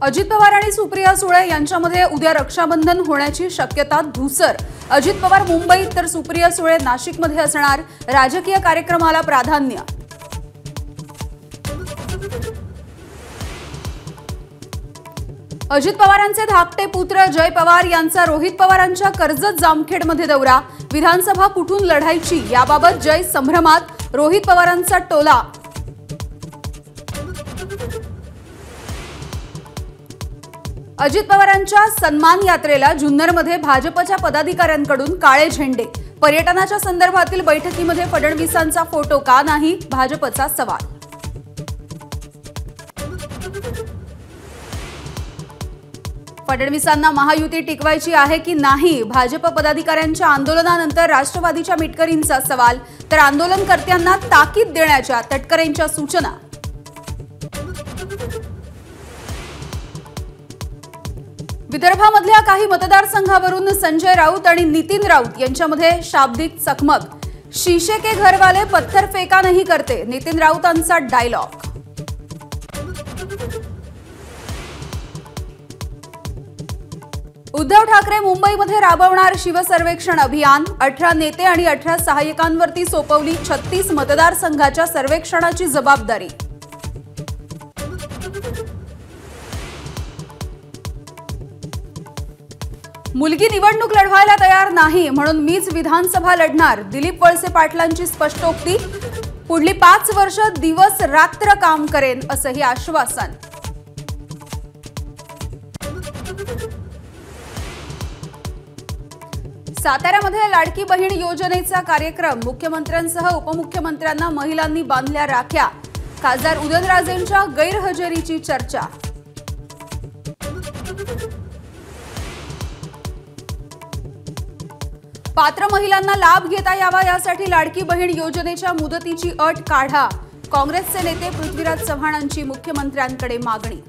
अजित पवार आणि सुप्रिया सुळे यांच्यामध्ये उद्या रक्षाबंधन होण्याची शक्यता धुसर। अजित पवार मुंबईत तर सुप्रिया सुळे नाशिकमध्ये असणार। राजकीय कार्यक्रमाला प्राधान्य। अजित पवारांचे धाकटे पुत्र जय पवार यांचा रोहित पवारांच्या कर्जत जामखेडमध्ये दौरा। विधानसभा कुठून लढायची याबाबत जय संभ्रमात, रोहित पवारांचा टोला। अजित पवारांच्या सन्मान यात्रेला जुन्नरमध्ये भाजपच्या पदाधिकाऱ्यांकडून काळे झेंडे। पर्यटनाच्या संदर्भातील बैठकीमध्ये फडणवीसांचा फोटो का नाही, भाजपचा सवाल। फडणवीसांना महायुती टिकवायची आहे की नाही, भाजप पदाधिकाऱ्यांच्या आंदोलनानंतर राष्ट्रवादीच्या मिटकरींचा सवाल, तर आंदोलनकर्त्यांना ताकीद देण्याच्या तटकरेंच्या सूचना। विदर्भामधल्या काही मतदारसंघावरून संजय राऊत आणि नितीन राऊत यांच्यामध्ये शाब्दिक चकमक। शीशे के घर वाले पत्थर फेंका नहीं करते, नितीन राऊतांचा डायलॉग। उद्धव ठाकरे मुंबईमध्ये राबवणार शिवसर्वेक्षण अभियान। 18 नेते आणि 18 सहाय्यकांवरती सोपवली 36 मतदारसंघाच्या सर्वेक्षणाची जबाबदारी। मुलगी निवडणूक लढवायला तयार नाही म्हणून मीच विधानसभा लढणार, दिलीप वळसे पाटलांची स्पष्टोक्ती। पुढली 5 वर्ष दिवस रात्र काम करेन असंही आश्वासन। साताऱ्यामध्ये लाडकी बहीण योजनेचा कार्यक्रम। मुख्यमंत्र्यांसह उपमुख्यमंत्र्यांना महिलांनी बांधल्या राख्या। खासदार उदयनराजेंच्या गैरहजेरीची चर्चा। पात्र महिलांना लाभ घेता यावा यासाठी लाडकी बहीण योजनेच्या मुदतीची अट काढा। काँग्रेसचे नेते पृथ्वीराज चव्हाणांची मुख्यमंत्र्यांकडे मागणी।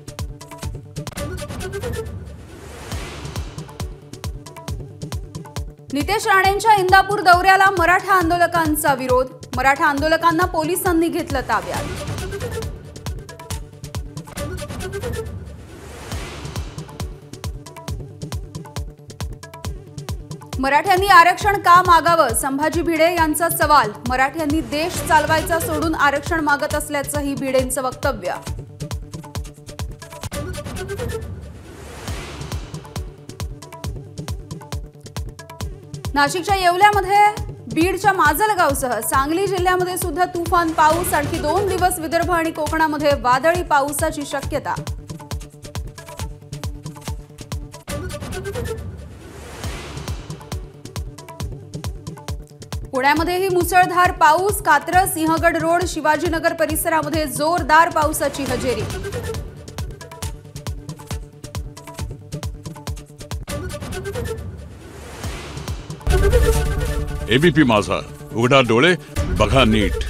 नितेश राणेंच्या इंदापूर दौऱ्याला मराठा आंदोलकांचा विरोध। मराठा आंदोलकांना पोलिसांनी घेतलं ताब्यात। मराठ्यांनी आरक्षण का मागावं, संभाजी भिडे यांचा सवाल। मराठ्यांनी देश चालवायचा सोडून आरक्षण मागत असल्याचंही भिडेंचं वक्तव्य। नाशिकच्या येवल्यामध्ये, बीडच्या माजलगावसह सांगली जिल्ह्यामध्ये सुद्धा तुफान पाऊस। आणखी 2 दिवस विदर्भ आणि कोकणामध्ये वादळी पावसाची शक्यता। पुण्यामध्येही मुसळधार पाऊस। कात्रज, सिंहगड रोड, शिवाजीनगर परिसरामध्ये जोरदार पावसाची हजेरी। एबीपी माझा, उघडा डोळे बघा नीट।